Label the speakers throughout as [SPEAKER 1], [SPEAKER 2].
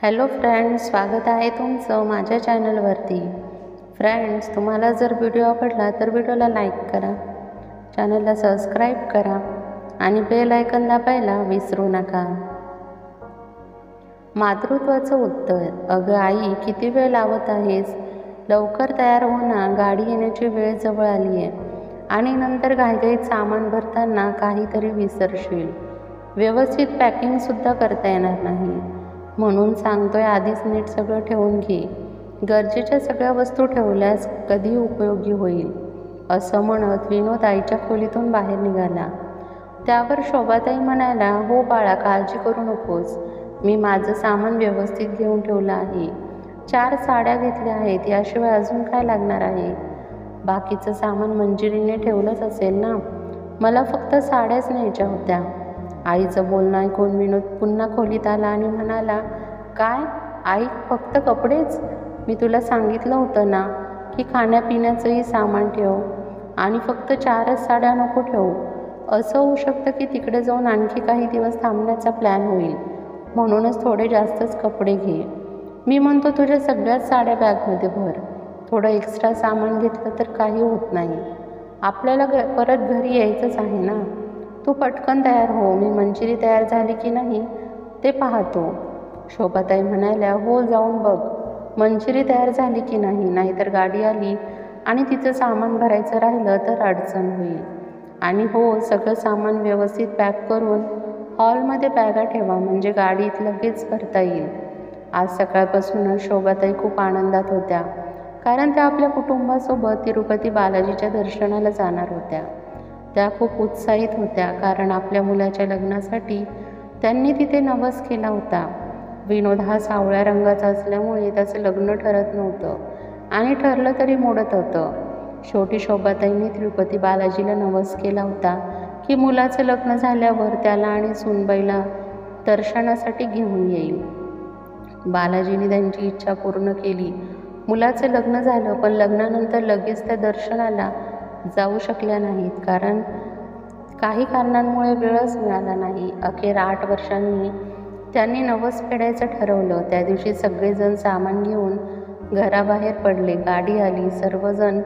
[SPEAKER 1] Hello friends, स्वागत आहे तुमचं माझ्या चॅनलवरती। फ्रेंड्स, तुम्हाला जर व्हिडिओ आवडला तर व्हिडिओला लाईक करा, चॅनलला सबस्क्राईब करा आणि बेल आयकॉन दाबायला विसरू नका। मातृत्वाचं उत्तर। अगं आई, किती वेळ लावत आहेस? लवकर तयार हो ना, गाडी येण्याची वेळ जवळ आली आहे आणि नंतर घाईघाईत सामान भरताना काहीतरी विसरशील। व्यवस्थित पॅकिंगसुद्धा करता येणार नाही, म्हणून सांगतोय आधीच नीट सगळं ठेवून घे। गरजेच्या सगळ्या वस्तू ठेवल्यास कधी उपयोगी होईल, असं म्हणत विनोद आईच्या खोलीतून बाहेर निघाला। त्यावर शोभाताई म्हणाल्या, हो बाळा, काळजी करू नकोस, मी माझं सामान व्यवस्थित घेऊन ठेवलं आहे। 4 साड्या घेतल्या आहेत, याशिवाय अजून काय लागणार आहे? बाकीचं सामान मंजिरीने ठेवलंच असेल ना, मला फक्त साड्याच न्यायच्या होत्या। आईचं बोलणं ऐकून विनोद पुन्हा खोलीत आला आणि म्हणाला, काय आई, फक्त कपडेच? मी तुला सांगितलं होतं ना की खाण्यापिण्याचंही सामान ठेव आणि फक्त 4च साड्या नको ठेवू। असं होऊ शकतं की तिकडे जाऊन आणखी काही दिवस थांबण्याचा प्लॅन होईल, म्हणूनच थोडे जास्तच कपडे घे। मी म्हणतो तुझ्या सगळ्याच साड्या बॅगमध्ये भर, थोडं एक्स्ट्रा सामान घेतलं तर काही होत नाही, आपल्याला परत घरी यायचंच आहे ना। तू पटकन तयार हो, मी मंजिरी तयार झाली की नाही ते पाहतो। शोभाताई म्हणाल्या, हो, जाऊन बघ मंजिरी तयार झाली की नाही, नाहीतर गाडी आली आणि तिचं सामान भरायचं राहिलं तर अडचण होईल। आणि हो, सगळं सामान व्यवस्थित पॅक करून हॉलमध्ये बॅगा ठेवा, म्हणजे गाडीत लगेच भरता येईल। आज सकाळपासूनच शोभाताई खूप आनंदात होत्या, कारण त्या आपल्या कुटुंबासोबत तिरुपती बालाजीच्या दर्शनाला जाणार होत्या। त्या खूप उत्साहित होत्या, कारण आपल्या मुलाच्या लग्नासाठी त्यांनी तिथे नवस केला होता। विनोद हा सावळ्या रंगाचा असल्यामुळे त्याचं लग्न ठरत नव्हतं आणि ठरलं तरी मोडत होतं। शेवटी शोभाताईंनी तिरुपती बालाजीला नवस केला होता की मुलाचं लग्न झाल्यावर त्याला आणि सुनबाईला दर्शनासाठी घेऊन येईल। बालाजीने त्यांची इच्छा पूर्ण केली। मुलाचं लग्न झालं, पण लग्नानंतर लगेच त्या दर्शनाला जाऊ शकल्या नाहीत, कारण काही कारणांमुळे वेळच मिळाला नाही। अखेर 8 वर्षांनी त्यांनी नवस फेडायचं ठरवलं। त्या दिवशी सगळेजण सामान घेऊन घराबाहेर पडले। गाडी आली, सर्वजण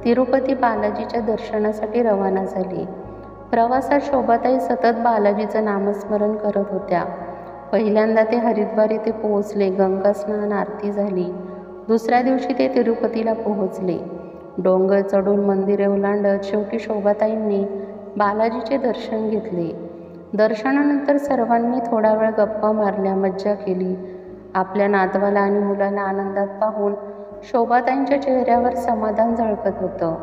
[SPEAKER 1] तिरुपती बालाजीच्या दर्शनासाठी रवाना झाले। प्रवासात शोभाताई सतत बालाजीचं नामस्मरण करत होत्या। पहिल्यांदा ते हरिद्वार येथे पोहोचले, गंगा स्नान आरती झाली। दुसऱ्या दिवशी ते तिरुपतीला पोहोचले। डोंगर चढून मंदिरे ओलांडत शेवटी शोभाताईंनी बालाजीचे दर्शन घेतले। दर्शनानंतर सर्वांनी थोडा वेळ गप्पा मारल्या, मज्जा केली। आपल्या नातवाला आणि मुलाला आनंदात पाहून शोभाताईंच्या चेहऱ्यावर समाधान झळकत होतं।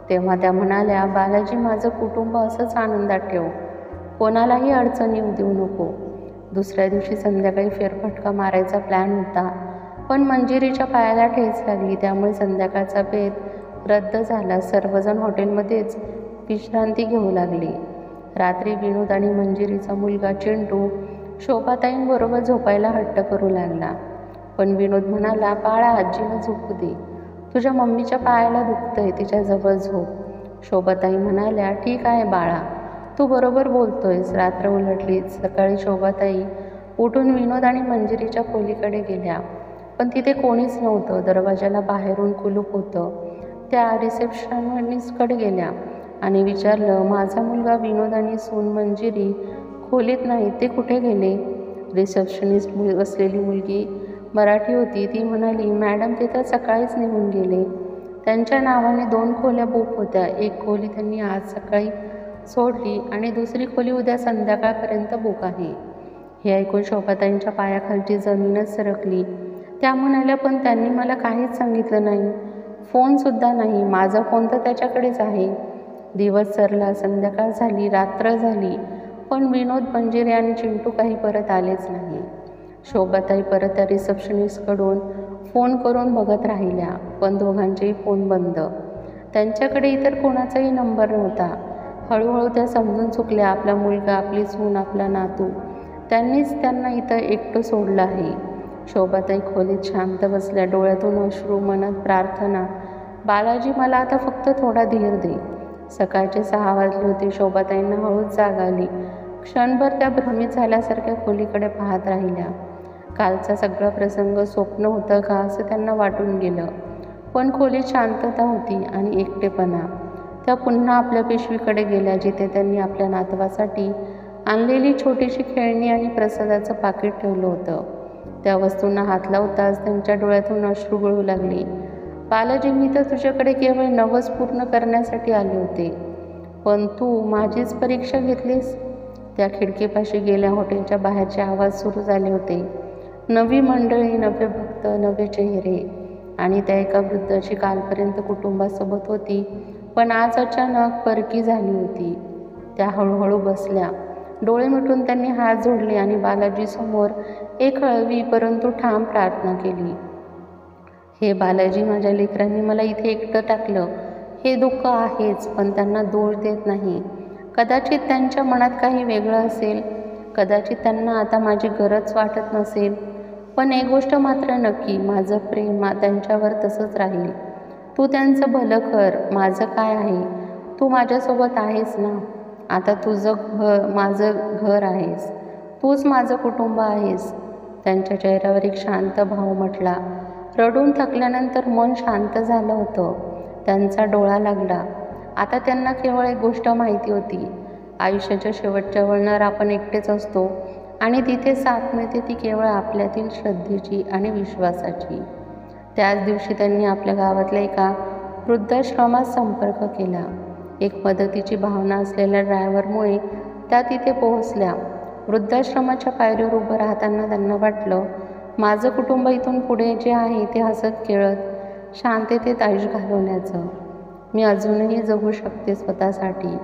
[SPEAKER 1] तेव्हा त्या म्हणाल्या, बालाजी, माझं कुटुंब असंच आनंदात ठेव, कोणालाही अडचण येऊ देऊ नको। दुसऱ्या दिवशी संध्याकाळी फेरफटका मारायचा प्लॅन होता, पण मंजिरीच्या पायाला ठेच लागली, त्यामुळे संध्याकाळचा बेत रद्द झाला। सर्वजण हॉटेलमध्येच विश्रांती घेऊ लागले। रात्री विनोद आणि मंजिरीचा मुलगा चिंटू शोभाताईंबरोबर झोपायला हट्ट करू लागला, पण विनोद म्हणाला, बाळा, आजीला झोपू दे, तुझ्या मम्मीच्या पायाला दुखतंय, तिच्याजवळ झोप। शोभाताई म्हणाल्या, ठीक आहे बाळा, तू बरोबर बोलतोयस। रात्र उलटली। सकाळी शोभाताई उठून विनोद आणि मंजिरीच्या खोलीकडे गेल्या, पण तिथे कोणीच नव्हतं। दरवाजाला बाहेरून कुलूप होतं। त्या रिसेप्शनिस्टकडे गेल्या आणि विचारलं, माझा मुलगा विनोद आणि सून मंजिरी खोलीत नाहीत, ते कुठे गेले? रिसेप्शनिस्ट असलेली मुलगी मराठी होती। ती म्हणाली, मॅडम, ते तर सकाळीच निघून गेले, त्यांच्या नावाने 2 खोल्या बुक होत्या, एक खोली त्यांनी आज सकाळी सोडली आणि दुसरी खोली उद्या संध्याकाळपर्यंत बुक आहे। हे ऐकून शोभाताईंच्या पायाखालची जमीनच सरकली। त्या म्हणाल्या, पण त्यांनी मला काहीच सांगितलं नाही, फोनसुद्धा नाही, माझा फोन तर त्याच्याकडेच आहे। दिवस सरला, संध्याकाळ झाली, रात्र झाली, पण विनोद, मंजिरी आणि चिंटू काही परत आलेच नाही। शोभाताई परत त्या रिसेप्शनिस्टकडून फोन करून बघत राहिल्या, पण दोघांचेही फोन बंद, त्यांच्याकडे इतर कोणाचाही नंबर नव्हता। हळूहळू त्या समजून चुकल्या, आपला मुलगा, आपली सून, आपला नातू, त्यांनीच त्यांना इथं एकटं सोडलं आहे। शोभाताई खोलीत शांत बसल्या, डोळ्यातून अश्रू, मनात प्रार्थना, बालाजी, मला आता फक्त थोडा धीर दे। सकाळचे 6 वाजले होते। शोभाताईंना हळूच जाग आली। क्षणभर त्या भ्रमित झाल्यासारख्या खोलीकडे पाहत राहिल्या। कालचा सगळा प्रसंग स्वप्न होतं का असं त्यांना वाटून गेलं. पण खोलीत शांतता होती आणि एकटेपणा. त्या पुन्हा आपल्या पिशवीकडे गेल्या, जिथे त्यांनी आपल्या नातवासाठी आणलेली छोटीशी खेळणी आणि प्रसादाचं पाकीट ठेवलं होतं. त्या वस्तूंना हात लावताच त्यांच्या डोळ्यातून अश्रू गळू लागली. बालाजी, मी तर तुझ्याकडे केवळ नवस पूर्ण करण्यासाठी आले होते, पण तू माझीच परीक्षा घेतलीस. त्या खिडकीपाशी गेल्या. हॉटेलच्या बाहेरचे आवाज सुरू झाले होते. नवी मंडळी, नवे भक्त, नवे चेहरे. आणि त्या एका वृद्धाची कालपर्यंत कुटुंबासोबत होती, पण आज अचानक परकी झाली होती. त्या हळूहळू बसल्या. डोळे मिटून त्यांनी हात जोडले आणि बालाजीसमोर एक हळवी परंतु ठाम प्रार्थना केली. हे बालाजी, माझ्या लेकरांनी मला इथे एकटं टाकलं. हे दुःख आहेच, पण त्यांना दोष देत नाही. कदाचित त्यांच्या मनात काही वेगळं असेल. कदाचित त्यांना आता माझी गरज वाटत नसेल. पण एक गोष्ट मात्र नक्की, माझं प्रेम त्यांच्यावर तसंच राहील. तू त्यांचं भलं कर. माझं काय आहे, तू माझ्यासोबत आहेस ना. आता तुझं माझं घर आहेस. तूच माझं कुटुंब आहेस. त्यांच्या चेहऱ्यावर एक शांत भाव म्हटला. रडून थकल्यानंतर मन शांत झालं होतं. त्यांचा डोळा लागला. आता त्यांना केवळ एक गोष्ट माहिती होती. आयुष्याच्या शेवटच्या वळणावर आपण एकटेच असतो आणि तिथे साथ मिळते ती केवळ आपल्यातील श्रद्धेची आणि विश्वासाची. त्याच दिवशी त्यांनी आपल्या गावातल्या एका वृद्धाश्रमात संपर्क केला. एक मदतीची भावना असलेल्या ड्रायव्हरमुळे त्या तिथे पोहोचल्या. वृद्धाश्रमाच्या पायरीवर उभं राहताना त्यांना वाटलं, माझं कुटुंब इथून पुढे जे आहे ते हसत खेळत शांततेत आयुष्य घालवण्याचं. मी अजूनही जगू शकते स्वतःसाठी.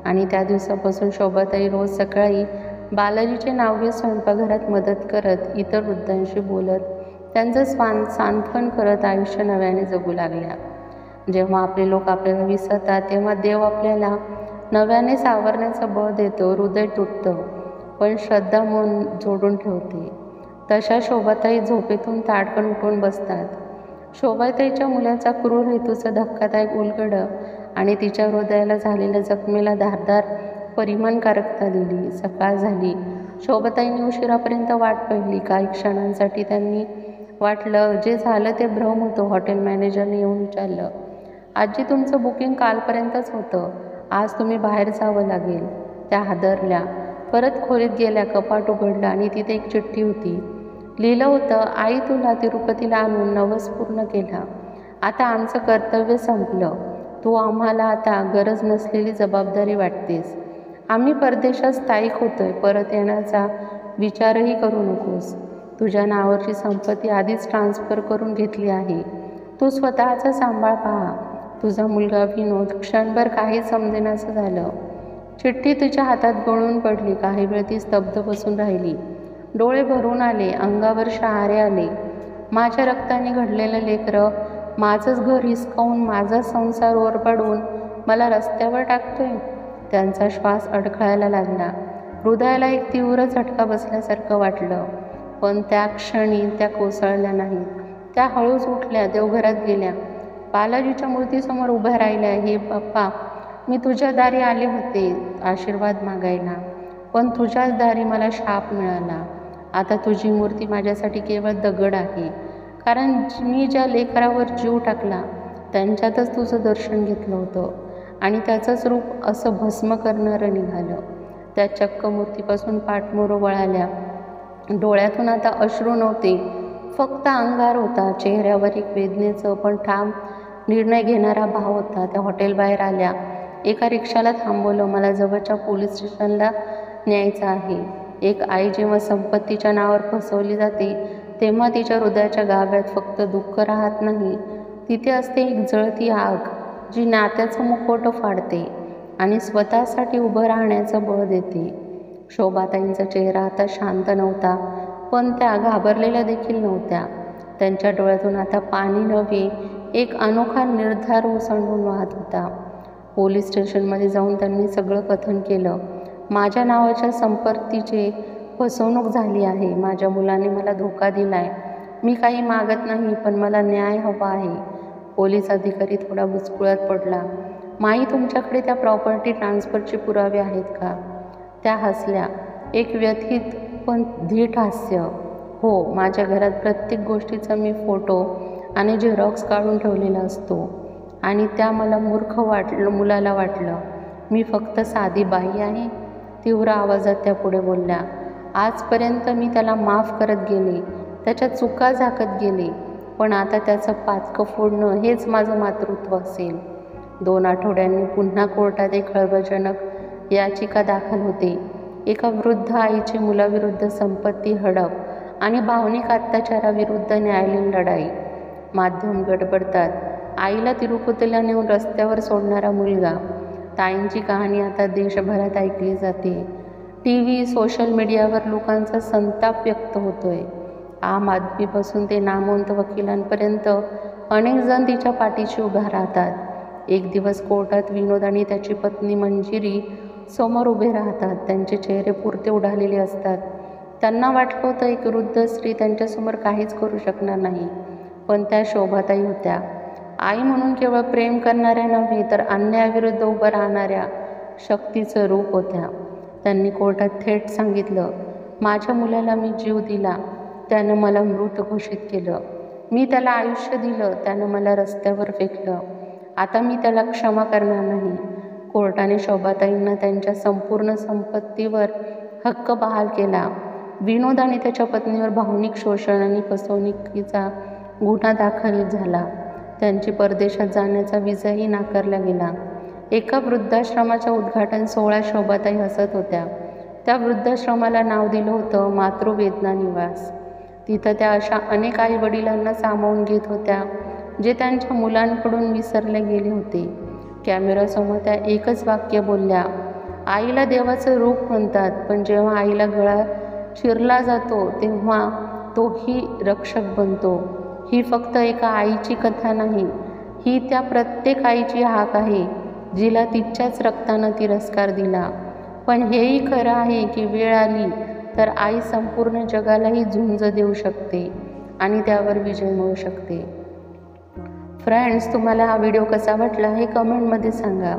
[SPEAKER 1] आणि त्या दिवसापासून शोभाताई रोज सकाळी बालाजीचे नाव घेत स्वयंपाकघरात मदत करत, इतर वृद्धांशी बोलत, त्यांचं सांत्वन करत आयुष्य नव्याने जगू लागल्या. जेव्हा आपले लोक आपल्याला विसरतात तेव्हा देव आपल्याला नव्याने सावरण्याचं बळ देतो. हृदय तुटतं, पण श्रद्धा मन जोडून ठेवते. तशा शोभाताई झोपेतून ताडकन उठून बसतात. शोभाताईच्या मुलाचा क्रूर हेतूचा धक्कादायक उलगड आणि तिच्या हृदयाला झालेल्या जखमेला धारदार परिणामकारकता दिली. सकाळ झाली. शोभाताईंनी उशिरापर्यंत वाट पाहिली. काही क्षणांसाठी त्यांनी वाटलं जे झालं ते भ्रम होतं. हॉटेल मॅनेजरने येऊन विचारलं, आजी, तुमचं बुकिंग कालपर्यंतच होतं. आज तुम्ही बाहेर जावं लागेल. त्या हादरल्या. परत खोलीत गेल्या. कपाट उघडलं आणि तिथे एक चिठ्ठी होती. लिहिलं होतं, आई, तुला तिरुपतीला आणून नवस पूर्ण केला. आता आमचं कर्तव्य संपलं. तू आम्हाला आता गरज नसलेली जबाबदारी वाटतेस. आम्ही परदेशात स्थायिक होतोय. परत येण्याचा विचारही करू नकोस. तुझ्या नावाची संपत्ती आधीच ट्रान्सफर करून घेतली आहे. तू स्वतःचा सांभाळ पहा. तुझा मुलगा विनोद. क्षणभर काही समजेनासं झालं. चिठ्ठी तिच्या हातात गळून पडली. काही वेळ ती स्तब्ध बसून राहिली. डोळे भरून आले. अंगावर शहारे आले. माझ्या रक्ताने घडलेलं लेकरं माझंच घर हिसकावून, माझा संसार ओरबाडून मला रस्त्यावर टाकतोय. त्यांचा श्वास अडखळायला लागला. हृदयाला एक तीव्र झटका बसल्यासारखं वाटलं. पण त्या क्षणी त्या कोसळल्या नाहीत. त्या हळूच उठल्या. देवघरात गेल्या. बालाजीच्या मूर्तीसमोर उभ्या राहिल्या. हे बाप्पा, मी तुझ्या दारी आले होते आशीर्वाद मागायला, पण तुझ्याच दारी मला शाप मिळाला. आता तुझी मूर्ती माझ्यासाठी केवळ दगड आहे, कारण मी ज्या लेकरावर जीव टाकला त्यांच्यातच तुझं दर्शन घेतलं होतं आणि त्याचंच रूप असं भस्म करणारं निघालं. त्या चक्क मूर्तीपासून पाठमोर वळाल्या. डोळ्यातून आता अश्रू नव्हते, फक्त अंगार होता. चेहऱ्यावर एक वेदनेचं पण ठाम निर्णय घेणारा भाव होता. त्या हॉटेलबाहेर आल्या. एका रिक्षाला थांबवलं. मला जवळच्या पोलीस स्टेशनला न्यायचं आहे. एक आई जेव्हा संपत्तीच्या नावावर फसवली जाते तेव्हा तिच्या हृदयाच्या गाभ्यात फक्त दुःख राहत नाही, तिथे असते एक जळती आग, जी नात्याचं मुखवटं फाडते आणि स्वतःसाठी उभं राहण्याचं बळ देते. शोभाताईंचा चेहरा आता शांत नव्हता, पण त्या घाबरलेल्या देखील नव्हत्या. त्यांच्या डोळ्यातून आता पाणी नव्हे, एक अनोखा निर्धार ओसंडून वाहत होता. पोलीस स्टेशनमध्ये जाऊन त्यांनी सगळं कथन केलं. माझ्या नावाच्या संपत्तीची फसवणूक झाली आहे. माझ्या मुलाने मला धोका दिलाय. मी काही मागत नाही, पण मला न्याय हवा आहे. पोलीस अधिकारी थोडा बुचकुळ्यात पडला. माई, तुमच्याकडे त्या प्रॉपर्टी ट्रान्सफरचे पुरावे आहेत का? त्या हसल्या. एक व्यथित पण धीट हास्य. हो, माझ्या घरात प्रत्येक गोष्टीचा मी फोटो आणि झेरॉक्स काढून ठेवलेला असतो. आणि त्या मला मूर्ख मुलाला वाटलं मी फक्त साधी बाई आहे. तीव्र आवाजात त्या पुढे बोलल्या. आजपर्यंत मी त्याला माफ करत गेले, त्याच्या चुका झाकत गेले, पण आता त्याचं पाचकं फोडणं हेच माझं मातृत्व असेल. 2 आठवड्यांनी पुन्हा कोर्टात एक खळबळजनक याचिका दाखल होते. एका वृद्ध आईची मुलाविरुद्ध संपत्ती हडप आणि भावनिक अत्याचाराविरुद्ध न्यायालयीन लढाई. माध्यम गडबडतात. आईला तिरुपतीला नेऊन रस्त्यावर सोडणारा मुलगा. ताईंची कहाणी आता देशभरात ऐकली जाते. TV, सोशल मीडियावर लोकांचा संताप व्यक्त होतोय. आम आदमीपासून ते नामवंत वकिलांपर्यंत अनेक जण तिच्या पाठीशी उभ्या राहतात. एक दिवस कोर्टात विनोद आणि त्याची पत्नी मंजिरी समोर उभे राहतात. त्यांचे चेहरे पुरते उडालेले असतात. त्यांना वाटलं होतं एक वृद्ध स्त्री त्यांच्यासमोर काहीच करू शकणार नाही, पण त्या शोभाताई होत्या. आई म्हणून केवळ प्रेम करणाऱ्या नव्हे, तर अन्यायाविरुद्ध उभं राहणाऱ्या शक्तीचं रूप होत्या. त्यांनी कोर्टात थेट सांगितलं, माझ्या मुलाला मी जीव दिला, त्यानं मला मृत घोषित केलं. मी त्याला आयुष्य दिलं, त्यानं मला रस्त्यावर फेकलं. आता मी त्याला क्षमा करणार नाही. कोर्टाने शोभाताईंना त्यांच्या संपूर्ण संपत्तीवर हक्क बहाल केला. विनोद आणि त्याच्या पत्नीवर भावनिक शोषण आणि फसवणुकीचा गुन्हा दाखल झाला. त्यांची परदेशात जाण्याचा विजाही नाकारला गेला. एका वृद्धाश्रमाच्या उद्घाटन सोहळ्यात शोभाताई हसत होत्या. त्या वृद्धाश्रमाला नाव दिलं होतं मातृवेदना निवास. तिथं त्या अशा अनेक आईवडिलांना सामावून घेत होत्या जे त्यांच्या मुलांकडून विसरले गेले होते. कॅमेऱ्यासमोर त्या एकच वाक्य बोलल्या, आईला देवाचं रूप म्हणतात, पण जेव्हा आईला गळा चिरला जातो तेव्हा तोही रक्षक बनतो. ही फक्त एका आईची कथा नाही, ही त्या प्रत्येक आईची हाक आहे जिला तिच्याच रक्तानं तिरस्कार दिला. पण हेही खरं आहे की वेळ आली तर आई संपूर्ण जगालाही झुंज देऊ शकते आणि त्यावर विजय मिळू शकते. फ्रेंड्स, तुम्हाला हा व्हिडिओ कसा वाटला हे कमेंटमध्ये सांगा.